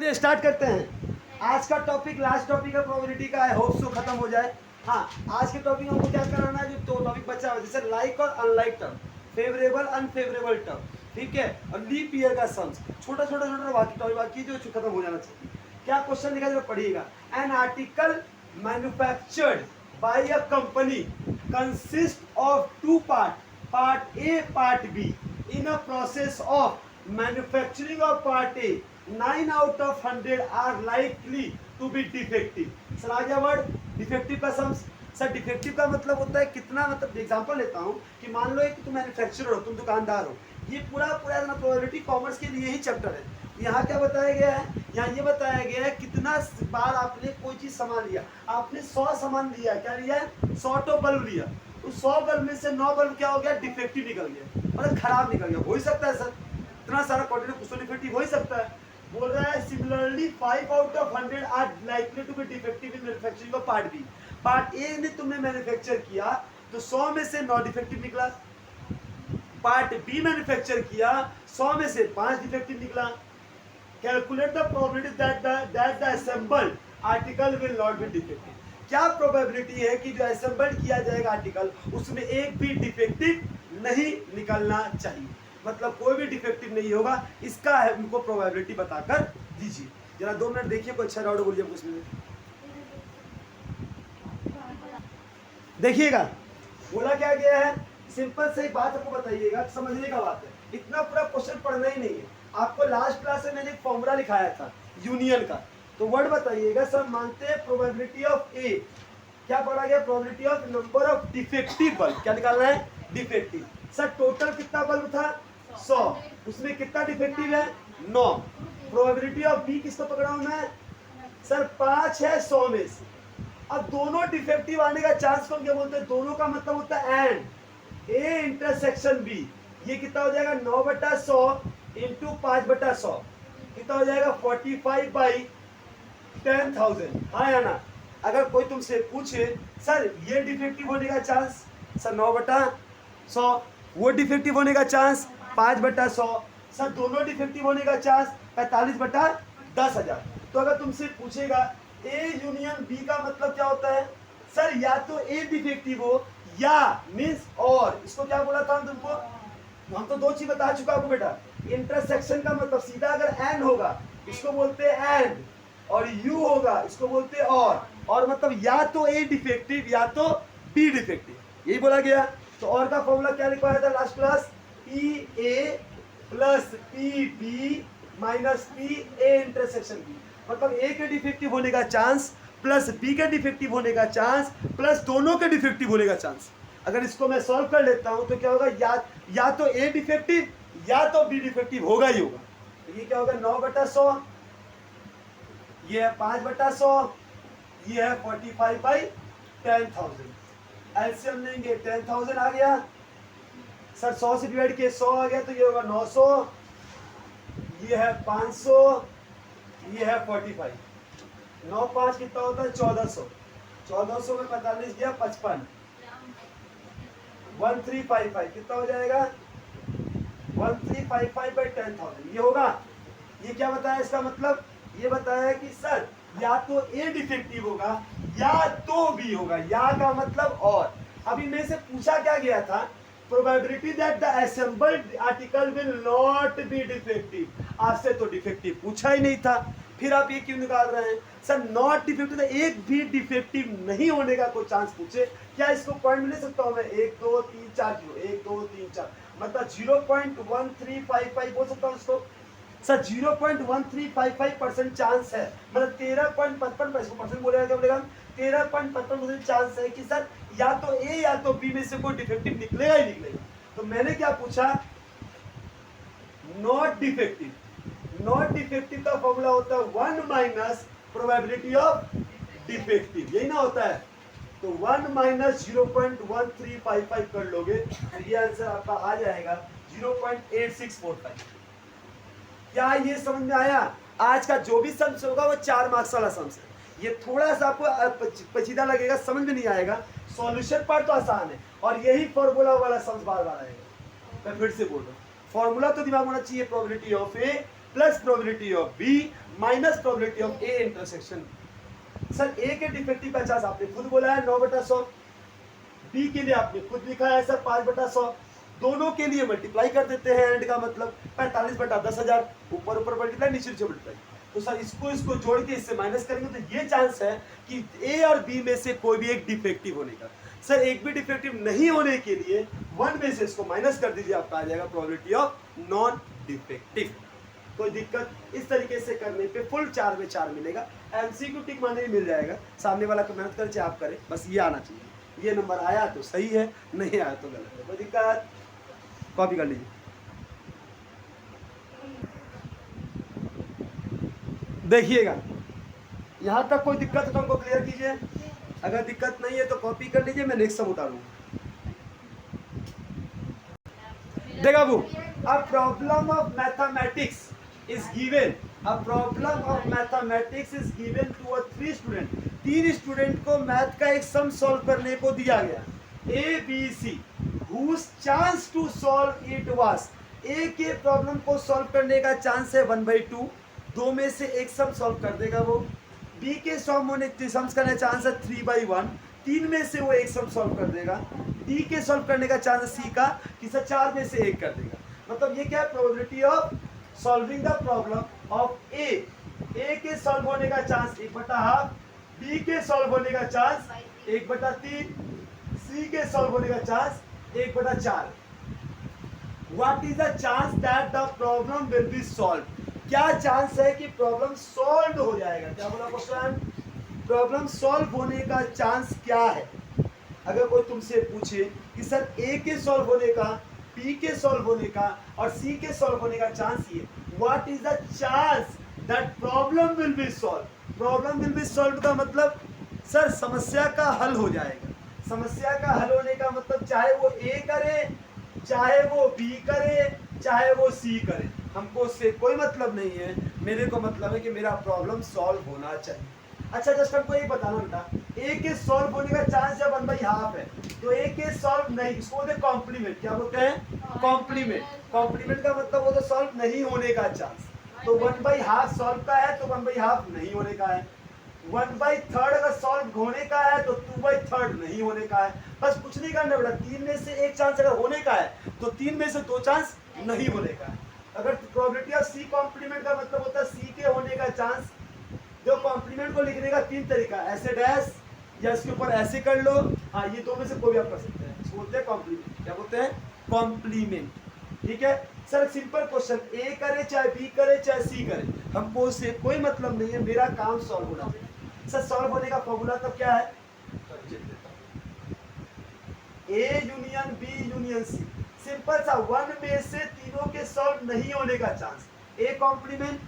चलिए स्टार्ट करते हैं। आज का टॉपिक लास्ट टॉपिक है प्रोबेबिलिटी का, है होप सो खत्म हो जाए। हाँ, आज के टॉपिक में हमको क्या कराना है, जो तो टॉपिक बचा है जैसे लाइक और unlike term, favourable unfavourable term, ठीक है, और लीप ईयर का सम्स, छोटा छोटा छोटा बाकी टॉपिक बाकी जो खत्म हो जाना चाहिए। क्या क्वेश्चन लिखा जरा पढ़िएगा। An article manufactured by a company consist of two part A part B in a process of manufacturing of part A 9 out of 100 are likely to be defective। Sir आ गया वर्ड डिफेक्टिव का sums. Sir defective का मतलब होता है कितना, मतलब example लेता हूँ कि मान लो कि तुम मैन्युफैक्चरर हो, तुम दुकानदार हो, ये पूरा ना प्रोबेबिलिटी कॉमर्स के लिए ही चैप्टर है। यहाँ क्या बताया गया है, यहाँ ये बताया गया है कितना बार आपने कोई चीज सामान लिया। आपने 100 सामान लिया, क्या लिया है, 100 तो बल्ब लिया, उस 100 बल्ब में से 9 बल्ब क्या हो गया, डिफेक्टिव निकल गया, मतलब खराब निकल गया। हो ही सकता है सर, इतना सारा क्वांटिटी कुछ तो डिफेक्टिव हो ही सकता है। बोल रहा है similarly 5 out of 100 are likely to be defective in manufacturing of part B. Part A ने तुमने मैन्युफैक्चर किया तो 100 में से 9 डिफेक्टिव निकला। पार्ट बी मैन्युफैक्चर किया, 100 में से 5 डिफेक्टिव निकला। Calculate the probability that the assembled article will not be defective. क्या प्रोबेबिलिटी है कि जो असेंबल्ड किया जाएगा आर्टिकल उसमें एक भी डिफेक्टिव नहीं निकलना चाहिए, मतलब कोई भी डिफेक्टिव नहीं होगा। इसका है उनको प्रोबेबिलिटी बताकर दीजिए। जरा 2 मिनट देखिए, कोई अच्छा डाउट बोलिए कुछ मिनट देखिएगा। बोला क्या गया है, सिंपल से एक बात आपको बताइएगा, समझने का बात है, इतना पूरा क्वेश्चन पढ़ना ही नहीं है आपको। लास्ट क्लास में मैंने एक फॉर्मूला लिखाया था यूनियन का, तो वर्ड बताइएगा। सर मानते हैं प्रोबेबिलिटी ऑफ ए, क्या पढ़ा गया, probability of number of defective bulb, क्या निकालना है, डिफेक्टिव। सर टोटल कितना बल्ब था, 100, उसमें कितना डिफेक्टिव है, 9। प्रोबेबिलिटी ऑफ बी किसको पकड़ा हूं मैं, सर 5 है 100 में से। अब दोनों डिफेक्टिव आने का चांस को क्या बोलते हैं, दोनों का मतलब होता है एंड ए इंटरसेक्शन बी। ये कितना हो जाएगा, 9/100 इंटू 5/100, कितना हो जाएगा 45/10,000। हाँ या ना। अगर कोई तुमसे पूछे सर ये डिफेक्टिव होने का चांस, सर 9/100, वो डिफेक्टिव होने का चांस 5/100, सर दोनों डिफेक्टिव होने का चांस 45/10,000। तो अगर तुमसे पूछेगा ए यूनियन बी का मतलब क्या होता है, सर या तो ए डिफेक्टिव हो या मीन्स और, इसको क्या बोला था हम तुमको, हम तो 2 चीज बता चुका हूं बेटा। इंटरसेक्शन का मतलब सीधा अगर एंड होगा इसको बोलते हैं एंड, और यू होगा इसको बोलते हैं और मतलब या तो ए डिफेक्टिव या तो बी डिफेक्टिव, यही बोला गया। तो और का फॉर्मूला क्या लिखवाया था last class, P A plus P B minus P A intersection B, मतलब ए के डिफेक्टिव होने का चांस प्लस बी के डिफेक्टिव होने का चांस प्लस दोनों के डिफेक्टिव होने का चांस। अगर इसको मैं सॉल्व कर लेता हूं तो क्या होगा, या तो ए डिफेक्टिव या तो बी डिफेक्टिव होगा ही होगा। तो ये क्या होगा, 9/100, ये है 5/100, ये है 45/10,000। एलसीएम लेंगे 10,000 आ गया, सर 100 से डिवाइड किए 100 आ गया, तो ये होगा 900, ये है 500, ये है 45, 9 5 कितना होता है 1400, 1400 में 45 गया 55, 1355 कितना हो जाएगा 1355/10,000 ये होगा। ये क्या बताया, इसका मतलब ये बताया कि सर या तो ए डिफेक्टिव होगा या तो बी होगा, या का मतलब और। अभी मेरे से पूछा क्या गया था, probability that the assembled article will not be defective. आपसे तो डिफेक्टिव पूछा ही नहीं था, फिर आप ये क्यों निकाल रहे हैं, सर नॉट डिफेक्टिव, एक भी डिफेक्टिव नहीं होने का कोई चांस पूछे, क्या इसको पॉइंट मिल सकता हूं मैं, 1 2 3 4 1 2 3 4, मतलब 0.1355 बोल सकता हूं इसको। सर 0.1355% चांस है, मतलब 13.55% बोलेगा, क्या बोलेगा, 13.55% चांस है कि सर या तो ए या तो बी में से कोई डिफेक्टिव निकलेगा ही निकलेगा। तो मैंने क्या पूछा, नॉट डिफेक्टिव। नॉट डिफेक्टिव का फॉर्मूला होता है 1 माइनस प्रोबेबिलिटी ऑफ डिफेक्टिव, यही ना होता है। तो 1 माइनस 0.1355 कर लोगे तो ये आंसर आपका आ जाएगा 0.8645। क्या ये समझ में आया, आज का जो भी सम्स होगा वो 4 मार्क्स वाला सम्स है। ये थोड़ा सा आपको पेचीदा लगेगा, समझ में नहीं आएगा, सॉल्यूशन पार्ट तो आसान है, और यही फॉर्मूला वाला सम्स बार बार आएगा। मैं फिर से बोल रहा हूँ, फॉर्मूला तो दिमाग होना चाहिए, probability of A plus probability of B minus probability of A intersection. Sir A के डिफेक्टिव का चांस आपने खुद बोला है 9/100, बी के लिए आपने खुद लिखा है सर 5/100, दोनों के लिए मल्टीप्लाई कर देते हैं, एंड का मतलब 45/10,000, ऊपर ऊपर मल्टीप्लाई नीचे नीचे मल्टीप्लाई। तो सर इसको जोड़ के इससे माइनस करेंगे तो ये चांस है कि ए और बी में से कोई भी एक डिफेक्टिव होने का। सर एक भी डिफेक्टिव नहीं होने के लिए 1 में से इसको माइनस कर दीजिए, आपका आ जाएगा प्रोबेबिलिटी ऑफ नॉन डिफेक्टिव। कोई दिक्कत? इस तरीके से करने पे फुल 4 में 4 मिलेगा, एमसीक्यू टिक मारने मिल जाएगा, सामने वाला को मेहनत करे चाहे आप करें, बस ये आना चाहिए। ये नंबर आया तो सही है, नहीं आया तो गलत है। कोई दिक्कत? कॉपी कर लीजिए। देखिएगा यहाँ तक कोई दिक्कत है तो हमको क्लियर कीजिए, अगर दिक्कत नहीं है तो कॉपी कर लीजिए, मैं नेक्स्ट सम उतारूंगा। देखा वो, a problem of mathematics is given, a problem of mathematics is given to a 3 student, 3 student को मैथ का एक सम सॉल्व करने को दिया गया, A B C, whose chance to solve it was, A के प्रॉब्लम को सॉल्व करने का चांस है 1/2, 2 में से एक सम सॉल्व कर देगा वो, बी के सम्स करने का चांस है 3/1, 3 में से वो एक सम सॉल्व कर देगा, डी के सॉल्व करने का चांस है सी का कि सर 4 में से एक कर देगा। मतलब ये क्या है, probability of solving the problem of A के सॉल्व होने का चांस 1/2, बी के सॉल्व होने का चांस 1/3, सी के सॉल्व होने का chance 1/4। What is the chance that the problem will be solve, क्या चांस है कि प्रॉब्लम सॉल्व हो जाएगा? क्या बोला क्वेश्चन? प्रॉब्लम सॉल्व होने का चांस क्या है? अगर कोई तुमसे पूछे कि सर ए के सॉल्व होने का, बी के सॉल्व होने का और सी के सॉल्व होने का चांस ये, what is the chance that problem will be solve, problem will be solve का मतलब सर समस्या का हल हो जाएगा। समस्या का हल होने का मतलब चाहे वो ए करे, चाहे वो बी करे, चाहे वो सी करे, हमको उससे कोई मतलब नहीं है, मेरे को मतलब है कि मेरा प्रॉब्लम सॉल्व होना चाहिए। अच्छा जस्ट हमको ये बताना बेटा, ए के सॉल्व होने का चांस जब 1/2 है तो ए के सॉल्व नहीं, इसको बोलते हैं कॉम्प्लीमेंट। क्या बोलते हैं? कॉम्प्लीमेंट। कॉम्प्लीमेंट का मतलब वो तो सॉल्व नहीं होने का चांस, तो 1/2 सॉल्व का है तो 1/2 नहीं होने का है, 1/3 अगर सॉल्व होने का है तो 2/3 नहीं होने का है। बस कुछ नहीं करना बेटा, 3 में से एक चांस अगर होने का है तो 3 में से 2 चांस नहीं होने का है। अगर प्रोबेबिलिटी ऑफ सी कॉम्प्लीमेंट का मतलब होता है सी के होने का चांस, जो कॉम्प्लीमेंट को लिखने का 3 तरीका, ऐसे डैश या इसके ऊपर ऐसे कर लो, हाँ ये 2 में से कोई भी आप कर सकते हैं, इसको बोलते हैं कॉम्प्लीमेंट। क्या बोलते हैं? कॉम्प्लीमेंट। ठीक है सर, सिंपल क्वेश्चन, ए करे चाहे बी करे चाहे सी करे, हमको उससे कोई मतलब नहीं है, मेरा काम सॉल्व होना चाहिए। सर सॉल्व होने का फॉर्मूला तब क्या है? A union B union C, simple सा, 1 में से तीनों के सॉल्व नहीं होने का chance, A complement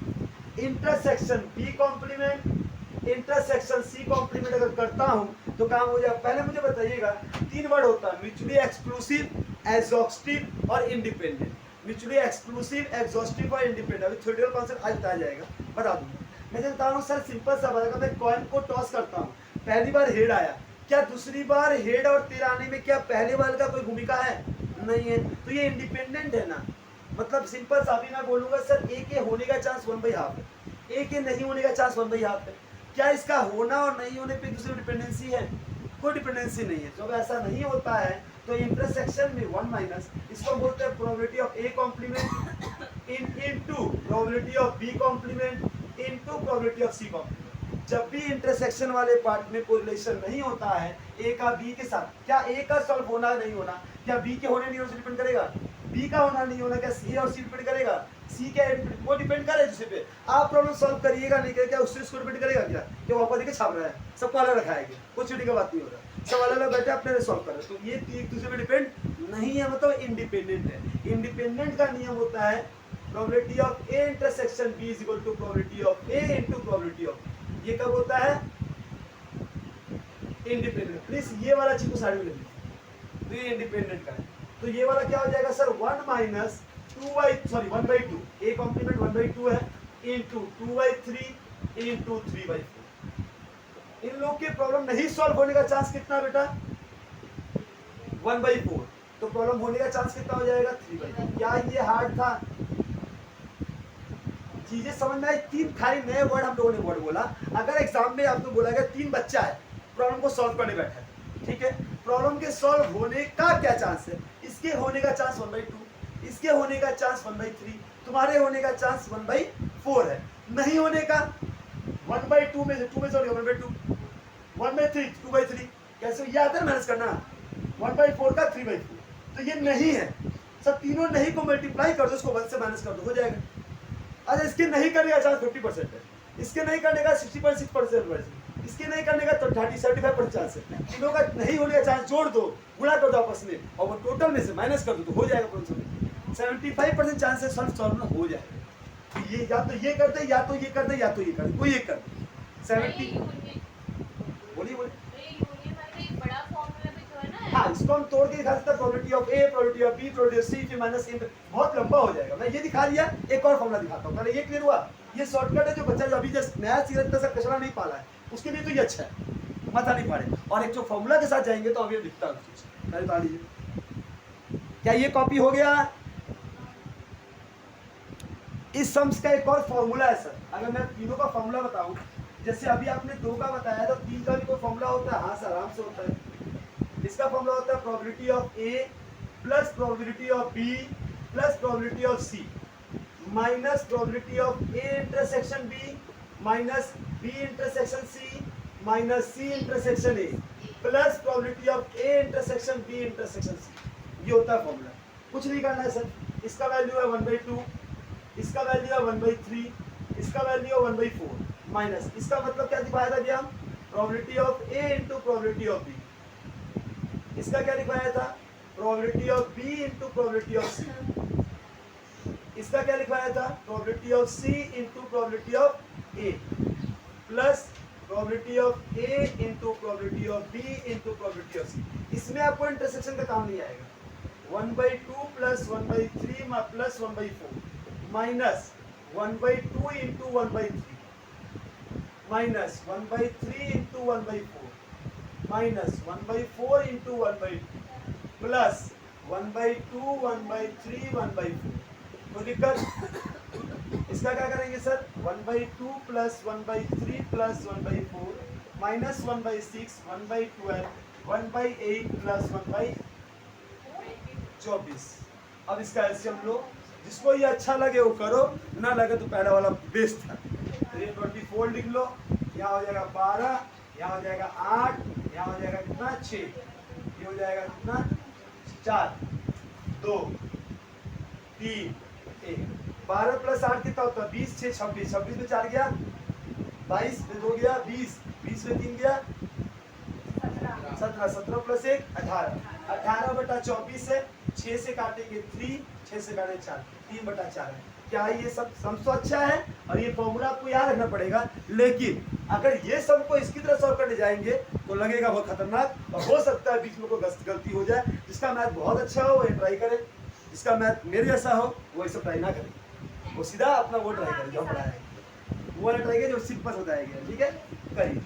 intersection B complement intersection C complement अगर करता हूं तो काम हो जाए। पहले मुझे बताइएगा, 3 वर्ड होता है, म्यूचुअली एक्सक्लूसिव, एग्जॉस्टिव और इंडिपेंडेंट। म्यूचुअली एक्सक्लूसिव, एग्जॉस्टिव और इंडिपेंडेंट, अभी थ्योरेटिकल कॉन्सेप्ट आज बताया जाएगा, बता दूंगा। मैं जो बता रहा हूँ सर सिंपल सा बात है, मैं कॉइन को टॉस करता हूँ, पहली बार हेड आया, क्या दूसरी बार हेड और टेल आने में क्या पहले वाले का कोई भूमिका है? नहीं है, तो ये इंडिपेंडेंट है ना। मतलब सिंपल सा भी मैं बोलूंगा सर ए के होने का चांस 1/2 है, ए के नहीं होने का चांस 1/2 है, क्या इसका होना और नहीं होने पे दूसरी डिपेंडेंसी है? कोई डिपेंडेंसी नहीं है। जब ऐसा नहीं होता है तो इंटरसेक्शन में 1 माइनस, इसको बोलते हैं probability of A complement into probability of B complement into probability of C complement. जब भी इंटरसेक्शन वाले पार्ट में कोई रिलेशन नहीं होता है ए का बी के साथ, क्या ए का सॉल्व होना नहीं होना, क्या बी के होने नहीं होने से डिपेंड करेगा? बी का होना नहीं होना क्या सी और सी डिपेंड करेगा? सी क्या वो डिपेंड करे जिस पे आप प्रॉब्लम सॉल्व करिएगा, नहीं करेगा क्या उससे इसको डिपेंड करेगा? क्या क्या वो आपको देखे छाप रहा है, सबको अलग रखा है, कुछ छुट्टी का बात नहीं हो रहा, सब अलग अलग बैठे अपने सॉल्व कर रहे, तो ये एक दूसरे पे डिपेंड नहीं है, मतलब इंडिपेंडेंट है। इंडिपेंडेंट का नियम होता है probability of A intersection B is equal to probability of A into probability of, ये कब होता है? इंडिपेंडेंट। प्लीज ये वाला चीज को साइड में ले लीजिए, तो ये इंडिपेंडेंट का है, तो ये वाला क्या हो जाएगा सर? 1 माइनस 1/2, ए कॉम्प्लीमेंट 1/2 है इनटू 2/3 इनटू 3/4। इन लोग के प्रॉब्लम नहीं सॉल्व होने का चांस कितना बेटा? 1/4, तो प्रॉब्लम होने का चांस कितना हो जाएगा? 3/4। क्या ये हार्ड था? चीजें समझ में आई। 3 खाली नए वर्ड हम लोगों ने वर्ड बोला। अगर एग्जाम में आपको बोला गया 3 बच्चा है, प्रॉब्लम को सॉल्व करने बैठा है, ठीक है, प्रॉब्लम के सॉल्व होने का क्या चांस है? इसके होने का चांस 1/2, इसके होने का चांस 1/3, तुम्हारे होने का चांस 1/4 है। नहीं होने का 1/2 में से 2 में से 1/2, 1/3 2/3, कैसे ये आता है मैनेज करना? 1/4 का 3/4, तो ये नहीं है। सब तीनों नहीं को मल्टीप्लाई कर दो, उसको 1 से माइनस कर दो, हो जाएगा। अच्छा, इसके नहीं करने का चांस 50% है, इसके नहीं करने का 60.6%, इसके नहीं करने का तो 75% चांस है। तीनों का नहीं होने का चांस जोड़ दो, गुणा कर दो आपस में, और वो टोटल में से माइनस कर दो, तो हो जाएगा प्रॉब्लम में 75% चांस है सॉल्व हो जाएगा। तो ये या तो ये करते, या तो ये करते, या तो ये करते, कोई एक करते। 70 बोलिए बोलिए। हाँ, इसको हम तोड़ के दिखा सकते हैं, probability of A, probability of B, probability of C, फिर माइनस इन, बहुत लंबा हो जाएगा। मैं ये दिखा दिया, एक और फॉर्मूला दिखाता हूँ, पहले ये क्लियर हुआ। ये शॉर्टकट है, जो बच्चा जो अभी जस्ट नया सीरत तक कचरा नहीं पाला है, उसके लिए तो ये अच्छा है, माथा नहीं फाड़े। और एक जो फॉर्मूला के साथ जाएंगे तो अभी दिखता है चीज, पहले बता लीजिए। क्या ये कॉपी हो गया? इस सम्स का एक और फॉर्मूला है सर। अगर मैं तीनों का फॉर्मूला बताऊं, जैसे अभी आपने 2 का बताया, तो 3 का भी कोई फॉर्मूला होता है? हाँ सर, आराम से होता है। इसका फॉर्मूला होता है probability of A plus probability of B plus probability of C minus probability of A intersection B minus B intersection C minus C intersection A plus probability of A intersection B intersection C. ये होता है formula. कुछ नहीं करना है sir. इसका value है 1/2, इसका वैल्यू है 1/3, इसका वैल्यू है 1/4 माइनस, इसका मतलब क्या दिखाया था अभी हम? Probability of A into probability of B. इसका क्या लिखवाया था? Probability of B into probability of C. इसका क्या लिखवाया था? Probability of C into probability of A plus probability of A into probability of B into probability of C. इसमें आपको इंटरसेक्शन का काम नहीं आएगा। 1/2 plus 1/3 plus 1/4 minus 1/2 into 1/3 minus 1/3 into 1/4 minus 1/4 into 1/2 plus 1/2 1/3 1/4। तो दिक्कत इसका क्या करेंगे sir? 1/2 plus 1/3 plus 1/4 minus 1/6 1/12 1/8 plus 1/24। अब इसका एलसीएम लो, जिसको ये अच्छा लगे वो करो, ना लगे तो पहला वाला बेस्ट था। तो ये 24 लिख लो, यहाँ हो जाएगा 12, यहाँ हो जाएगा 8, यहाँ हो जाएगा कितना? 6, ये हो जाएगा कितना? 4 2 3 1। 12 प्लस 8 कितना होता है? 20 6 26, 26 में 4 गया 22 में 2 गया 20, 20 में 3 गया 17, 17 प्लस 1 18, 18/24 है। 6 से काटेंगे 3, 6 से काटेंगे 4, 3/4 है। क्या ये सब सम तो अच्छा है, और ये फॉर्मूला आपको याद रखना पड़ेगा। लेकिन अगर ये सम को इसकी तरह सॉल्व करने जाएंगे तो लगेगा बहुत खतरनाक, और हो सकता है बीच में कोई गलती हो जाए। जिसका मैथ बहुत अच्छा हो वो ट्राई करे, जिसका मैथ मेरे जैसा हो वो सब ट्राई ना करे, वो सीधा अपना वो ट्राई करे जो पढ़ाया है, वो वाला ट्राई करे जो सिंपल हो जाएगा। ठीक है, करिए।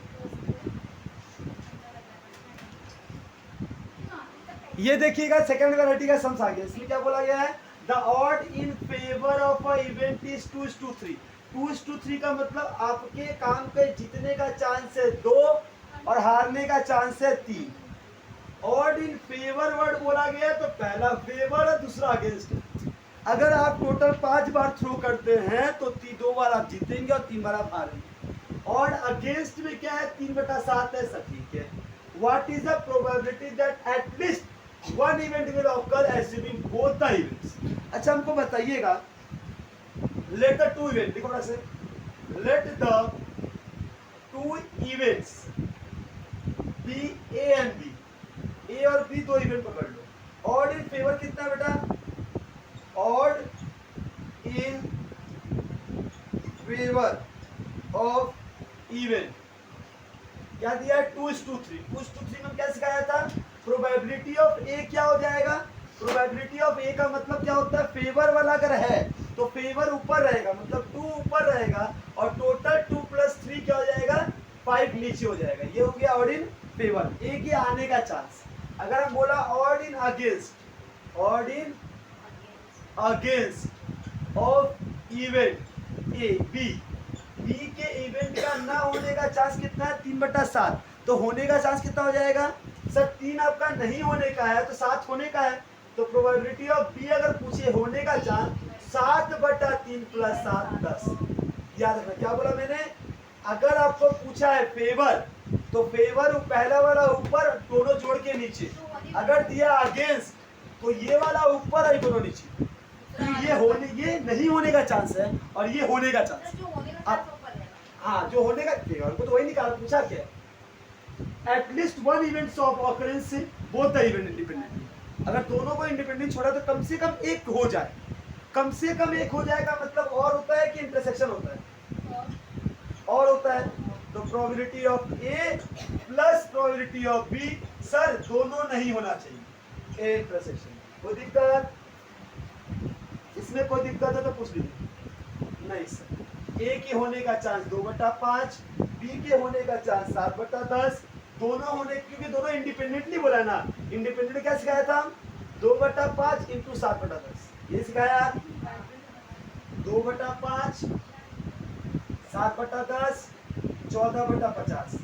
ये देखिएगा सेकंड वैरायटी का सम्स आ गया। इसमें क्या बोला गया है? The odd in favour of a event is 2:3। 2:3 का मतलब आपके काम पे जीतने का चांस है 2 और हारने का चांस है 3। ऑड इन फेवर वर्ड बोला गया तो पहला फेवर है, दूसरा अगेंस्ट। अगर आप टोटल 5 बार थ्रो करते हैं तो 2 बार आप जीतेंगे और 3 बार आप हारेंगे। ऑड अगेंस्ट में क्या है? 3/7 है, सटीक है। What is the probability that at least one event will occur assuming both the events। अच्छा, हमको बताइएगा, let the 2 event, देखो से, let the 2 events be A and B। A और B 2 इवेंट पकड़ लो। ऑड इन फेवर कितना बेटा? Odd in favour of event क्या दिया? 2:3। 2:3 में क्या सिखाया था? प्रोबेबिलिटी ऑफ ए क्या हो जाएगा? प्रोबेबिलिटी ऑफ ए का मतलब क्या होता है? फेवर वाला अगर है तो फेवर ऊपर रहेगा, मतलब 2 ऊपर रहेगा, और टोटल 2 + 3 क्या हो जाएगा? 5 नीचे हो जाएगा। ये हो गया ऑड इन फेवर, ए के आने का चांस। अगर हम बोला odd in against, odd in against of event A B, B के इवेंट का ना होने का चांस कितना है 3/7, तो होने का चांस कितना हो जाएगा सर 3 आपका नहीं होने का है तो 7 होने का है, तो प्रोबेबिलिटी ऑफ बी अगर पूछे होने का चांस 7/3 + 7 10। याद रखना क्या बोला मैंने, अगर आपको पूछा है फेवर तो फेवर पहला वाला ऊपर दोनों जोड़ के नीचे, अगर दिया अगेंस्ट तो ये वाला ऊपर और दोनों नीचे, तो ये नहीं होने का चांस है और ये होने का चांस है। हाँ जो होने का फेवर को तो वही निकाल पूछा क्या, at least one events of occurrence से बोथ द इवेंट इंडिपेंडेंट, अगर दोनों को इंडिपेंडेंट छोड़ा तो कम से कम एक हो जाए, कम से कम एक हो जाएगा मतलब और होता है कि इंटरसेक्शन होता है और होता है, तो probability of A plus probability of B, sir दोनों नहीं होना चाहिए ए इंटरसेक्शन। कोई दिक्कत इसमें, कोई दिक्कत है तो पूछ लीजिए। नहीं सर, ए के होने का चांस 2/5, बी के होने का चांस 7/10, दोनों होने, क्योंकि दोनों इंडिपेंडेंटली बोला ना, इंडिपेंडेंट क्या सिखाया था 2/5 × 7/10, ये सिखाया 2/5 7/10 14/50,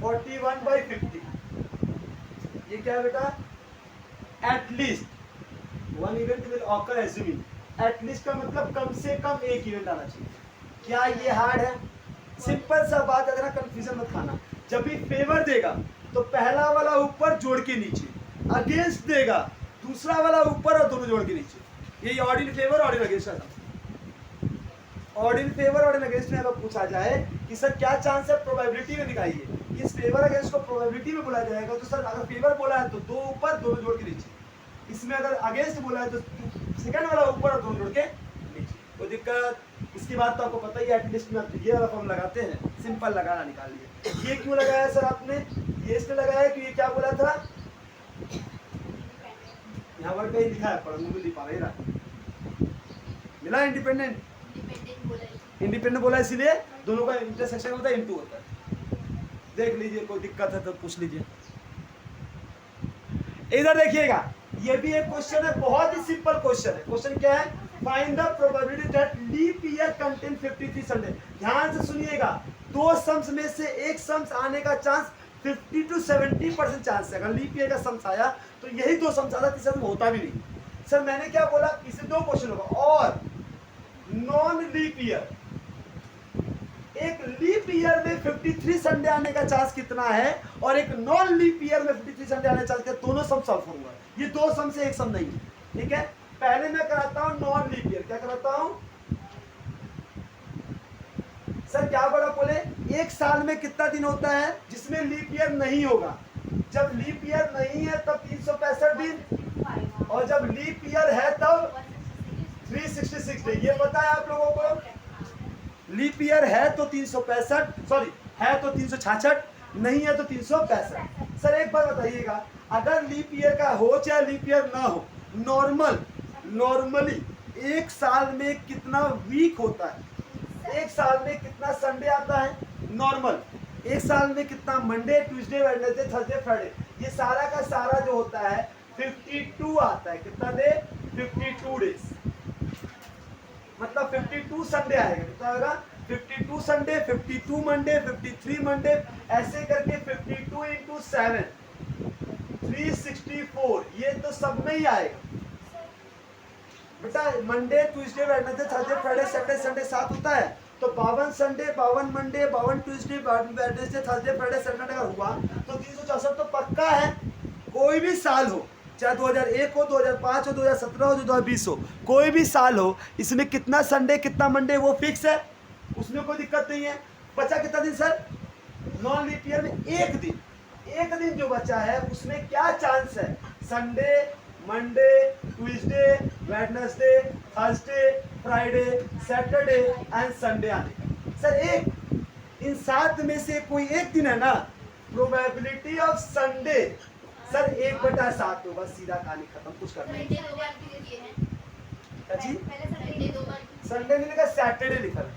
41/50, ये क्या है बेटा, at least one event will occur assuming, at least का मतलब कम से कम एक इवेंट आना चाहिए। क्या ये हार्ड है, सिंपल सा बात, अगर कंफ्यूजन मत खाना, जब भी फेवर देगा तो पहला वाला ऊपर जोड़ के नीचे, अगेंस्ट देगा दूसरा वाला ऊपर और दोनों जोड़ के नीचे, ये odd in favour odd in against का, odd in favour odd in against में अगर पूछा जाए कि सर क्या चांस है प्रोबेबिलिटी में दिखाइए, इस फेवर अगेंस्ट को प्रोबेबिलिटी में बोला जाएगा तो सर अगर फेवर बोला है तो दो ऊपर दोनों जोड़ के नीचे, इसमें अगर अगेंस्ट बोला है तो सेकंड वाला ऊपर और दोनों जोड़ के नीचे, कोई दिक्कत। इसकी बात तो आपको पता ही है, एटलीस्ट में ये वाला फॉर्म लगाते हैं, सिंपल लगाना निकाल लिए। ये क्यों लगाया सर आपने, ये इसलिए लगाया कि ये क्या बोला था, यहाँ पर कहीं लिखा है पर मुझे नहीं पा रहा, मिला इंडिपेंडेंट, इंडिपेंडेंट बोला इसीलिए दोनों का इंटरसेक्शन होता है, इनटू होता है। देख लीजिए, कोई दिक्कत है तो पूछ लीजिए। इधर देखिएगा, ये भी एक क्वेश्चन है, बहुत ही सिंपल क्वेश्चन है। क्वेश्चन क्या है, find the probability that leap year contain 53 Sunday. ध्यान से सुनिएगा, दो सम्स में से एक सम्स आने का चांस 50 to 70% चांस है। अगर लीप ईयर का सम्स आया तो यही दो सम्स आता, तीसरा सम होता भी नहीं। सर मैंने क्या बोला, इससे दो क्वेश्चन होगा, और नॉन लीप ईयर, एक लीप ईयर में 53 संडे आने का चांस कितना है और एक नॉन लीप ईयर में 53 संडे आने का चांस, दोनों सम सॉल्व करूंगा। ये दो सम से एक सम नहीं है, ठीक है। पहले मैं कराता हूं नॉन लीप ईयर, क्या कराता हूं सर, क्या बड़ा बोले, एक साल में कितना दिन होता है जिसमें लीप ईयर नहीं होगा। जब लीप ईयर नहीं है तब 365 दिन, और जब लीप ईयर है तब 366 डे। ये पता है आप लोगों को, लीप ईयर है तो 365, सॉरी है तो 366, नहीं है तो 365। सर एक बार बताइएगा, अगर लीप ईयर का हो चाहे लीप ईयर ना हो, नॉर्मली एक साल में कितना वीक होता है, एक साल में कितना संडे आता है, नॉर्मल एक साल में कितना Monday Tuesday Wednesday Thursday Friday, ये सारा का सारा जो होता है 52 आता है। कितना डे, 52 डेज, मतलब 52 संडे आएगा। कितना होगा, 52 संडे, 52 मंडे, 53 मंडे, ऐसे करके 52 × 7 364, ये तो सब में ही आएगा बेटा। Monday Tuesday Wednesday Thursday Friday Saturday Sunday 7 होता है, तो 52 Sunday, 52 Monday, 52 Tuesday Wednesday Thursday Friday Saturday अगर हुआ तो 364 तो पक्का है। कोई भी साल हो, चाहे 2001 हो, 2005 हो, 2017 हो, 2020 हो, कोई भी साल हो, इसमें कितना संडे कितना मंडे वो फिक्स है, उसमें कोई दिक्कत नहीं है। बचा कितना दिन सर, नॉन लीप ईयर में एक दिन जो बचा है उसमें क्या चांस है, Sunday Monday Tuesday Wednesday Thursday Friday Saturday and Sunday आने का। सर एक इन 7 में से कोई एक दिन है ना, प्रोबेबिलिटी ऑफ संडे सर 1/7 होगा, सीधा कहानी खत्म, कुछ करना नहीं। संडे नहीं लिखा, सैटरडे लिखा है,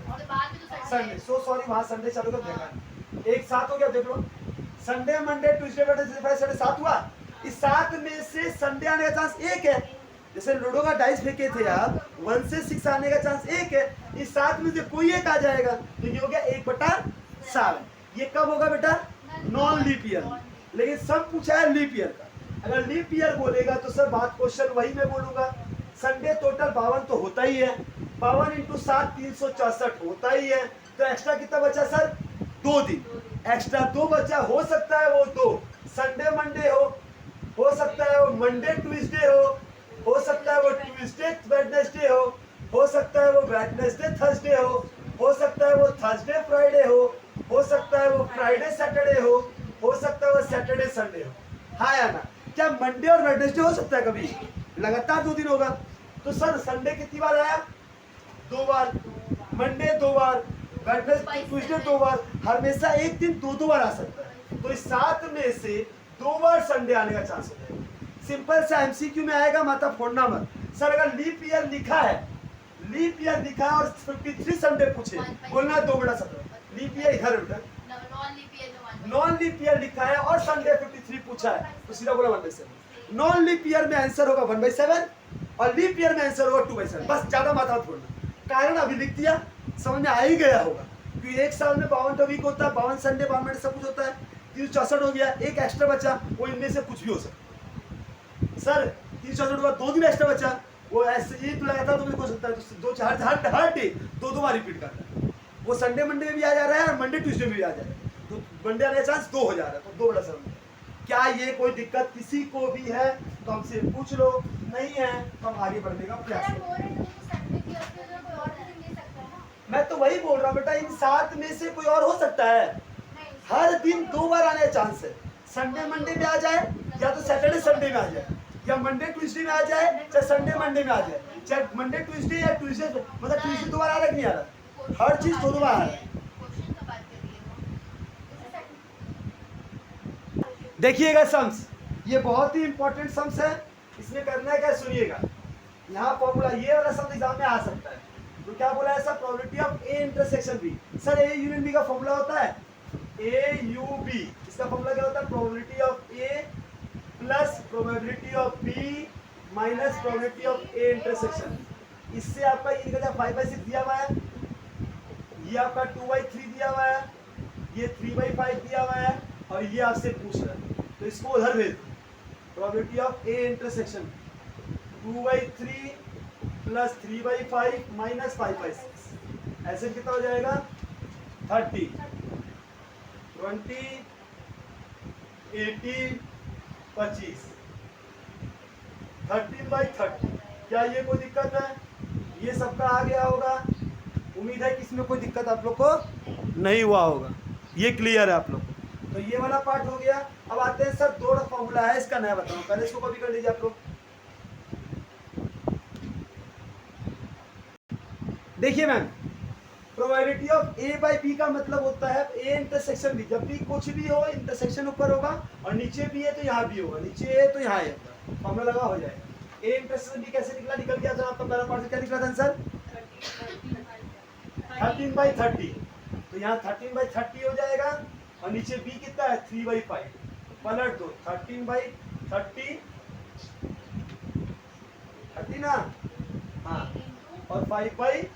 संडे, सो सॉरी, वहां संडे चालू कर देखा, एक साथ हो गया, देख लो, Sunday Monday Tuesday Wednesday Friday Saturday 7 हुआ, इस 7 में से संडे आने का चांस 1 है। जैसे लूडो का डाइस फेंके थे आप, 1 से 6 आने का चांस 1 है। इस 7 में से कोई एक आ जाएगा, तो ये हो गया 1/7। ये कब होगा बेटा? Non leap year. लेकिन सब पूछा है लीप ईयर का। अगर लीप ईयर बोलेगा तो सर बात क्वेश्चन वही मैं बोलूंगा। संडे टोटल 52 तो होता ही है, 52 × 7 364 होता ही है। तो एक्स्ट्रा कितना बचा सर? 2 दिन एक्स्ट्रा 2 बचा। हो सकता है वो 2 संडे मंडे हो सकता है वो मंडे ट्यूसडे हो सकता है वो ट्यूसडे वेडनेसडे हो सकता है वो वेडनेसडे थर्सडे हो सकता है वो थर्सडे फ्राइडे हो सकता है वो फ्राइडे सैटरडे हो सकता है वो सैटरडे संडे हो। हाँ या ना? क्या मंडे और वेडनेसडे हो सकता है कभी? लगातार 2 दिन होगा। तो सर संडे कितनी बार आया? 2 बार। मंडे 2 बार, वेडनेसडे ट्यूसडे 2 बार। हमेशा एक दिन 2 बार आ सकता है। तो इस 7 में से 2 बार संडे आने का चांस हो जाएगा। सिंपल सा एमसीक्यू में आएगा, माता फोड़ना मत। सर अगर लीप ईयर लिखा है, लीप ईयर लिखा है और 53 संडे पूछे, बोलना 2/17। लीप ईयर इधर उधर, नॉन लीप ईयर लिखा है और संडे 53 पूछा है, तो सीधा बोला 1/7। नॉन लीप ईयर में आंसर होगा 1/7 और लीप ईयर में आंसर होगा 2/7। बस ज्यादा माथा मत फोड़ना। कारण अभी लिख दिया, समझ में आ ही गया होगा। क्योंकि एक साल में 52 वीक होता है, 52 संडे 52 सब कुछ होता है। 364 हो गया, एक एक्स्ट्रा बचा, वो इनमें से कुछ भी हो सकता है। सर 364 के बाद 2 दिन एक्स्ट्रा बचा, वो ऐसे ही तो लगातार 2 दिन हो सकता है। तो हर डे 2 बार रिपीट करता है। वो संडे मंडे में भी आ जा रहा है और मंडे ट्यूसडे में भी आ जा रहा है। तो मंडे आने का चांस 2 हो जा रहा है, तो 2/7। क्या ये कोई दिक्कत किसी को भी है तो हमसे पूछ लो, नहीं है तो हम आगे बढ़ने का प्रयास करें। मैं तो वही बोल रहा हूँ बेटा, इन 7 में से कोई और हो सकता है। हर दिन 2 बार आने का चांस है। संडे मंडे में आ जाए, या तो सैटरडे संडे में आ जाए, या मंडे ट्यूसडे में आ जाए, चाहे संडे मंडे में आ जाए, चाहे मंडे ट्यूसडे या ट्यूसडे, मतलब ट्यूसडे 2 बार आ रहा है कि नहीं आ रहा? हर चीज 2 बार आ रहा है। देखिएगा सम्स, ये बहुत ही इंपॉर्टेंट सम्स है। इसमें करना है क्या, सुनिएगा। यहाँ फॉर्मूला ये वाला सम्स एग्जाम में आ सकता है। तो क्या बोला है sir? Probability of A intersection B. Sir A union B का फॉर्मूला होता है ए यू बी। इसका फॉर्मूला क्या होता है? Probability of A plus probability of B minus probability of A intersection. इससे आपका ये निकल जाए 5/6 दिया हुआ है, ये आपका 2/3 दिया हुआ है, ये 3/5 दिया हुआ है, और ये आपसे पूछ रहा है। तो इसको उधर भेज दो। Probability of A intersection 2/3 plus 3/5 minus 5/6। ऐसे कितना हो जाएगा? 30, 20, 80, 25, 13/30। क्या ये कोई दिक्कत है? ये सबका आ गया होगा। उम्मीद है कि इसमें कोई दिक्कत आप लोग को नहीं हुआ होगा। ये क्लियर है आप लोग को? तो ये वाला पार्ट हो गया। अब आते हैं सर, 2 फॉर्मूला है, इसका नया बताऊं। पहले इसको कॉपी कर लीजिए आप लोग। देखिए ma'am, probability of A by B का मतलब होता है ए इंटरसेक्शन बी। जब भी कुछ भी हो, इंटरसेक्शन ऊपर होगा और नीचे भी है तो यहाँ भी होगा, नीचे है तो यहाँ है, फॉर्मूला लगा हो जाएगा। ए इंटरसेक्शन बी कैसे निकला? निकल गया सर आपका पहला पार्ट से। क्या निकला था आंसर? 13/30। तो यहाँ 13/30 हो जाएगा और नीचे बी कितना है? 3/5। पलट दो, 13/30 30 ना, हाँ, और 5/3।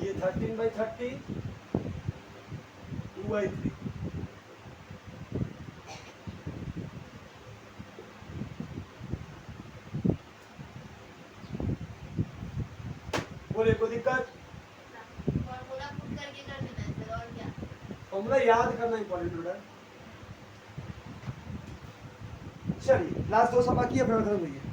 ये 13/30 2/3। बोले कोई दिक्कत? फॉर्मूला याद करना इंपॉर्टेंट होता है। चलिए लास्ट 2 सवाल बाकी है, फिर खत्म हुई है।